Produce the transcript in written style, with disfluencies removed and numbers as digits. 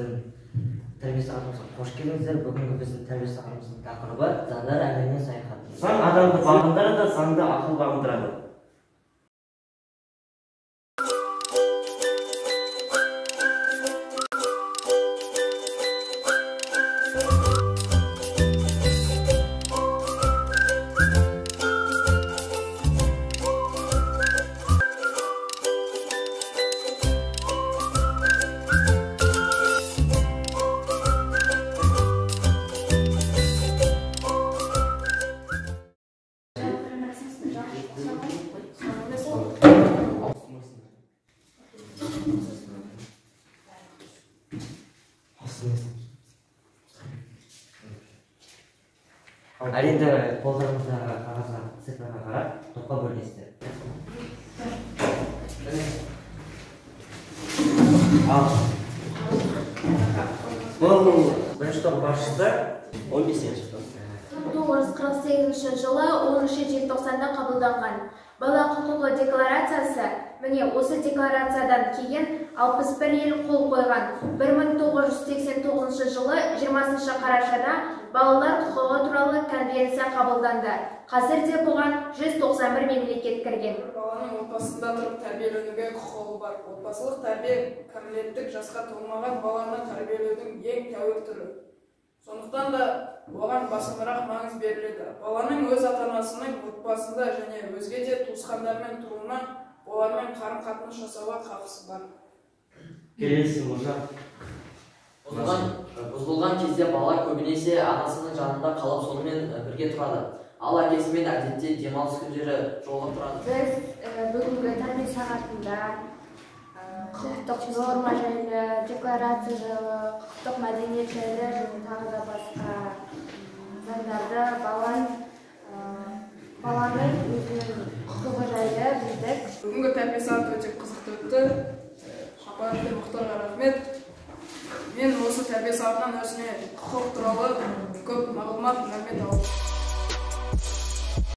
біздің тәрбие сағатымызға қош келдіңіздер. Бүгінгі біздің тәрбие сағатымыздың тақырыбы заңдар әлеміне саяхат. Заң адамды бағындырады, заңды ақыл бағындырады. Әлемді қолдарыңыздағы қағазға цифрға қарап, топқа бөлесіздер. Бұл бірінші топ басшысы 15-ші топ. 1948 жылы 10 желтоқсанда қабылданған бала құқығы декларациясы, міне осы декларациядан кейін 61 ел қол қойған. 1989 жылы 20 қарашада балалар құқығы туралы конвенция қабылданды. Қазірде бұған 191 мемлекет кірген. Баланың отбасында тұрып тәрбиеленуге құқығы бар. Отбасылық тәрбие кәмелеттік жасқа толмаған баланы тәрбиелеудің ең тәуір түрі. Сондықтан да оған басымырақ маңыз беріледі. Баланың өз ата-анасының отбасында және өзге де туысқандармен тұруына, олармен қарым-қатынас жасауға хақысы бар. Келесі мұржа. Бұзылған кезде бала көбінесе анасының жанында қалып сонымен бірге тұрады. Ал әкесімен әдетте демалыс күндері жолығып тұрады. Біз бүгінгі тәрбие сағатында құқықтық норма жайлы, декларация жайлы, құқықтық мәдениет жайлы және тағы да басқа заңдарды баланың өзінің құқығы жайлы білдік. Бүгінгі тәрбие сағаты өте қызықты өтті. Шапаев пен Мұхтарға рахмет. Мен осы тәрбие сағатынан өзіме құқық туралы көп мағлұмат мәлімет алдым.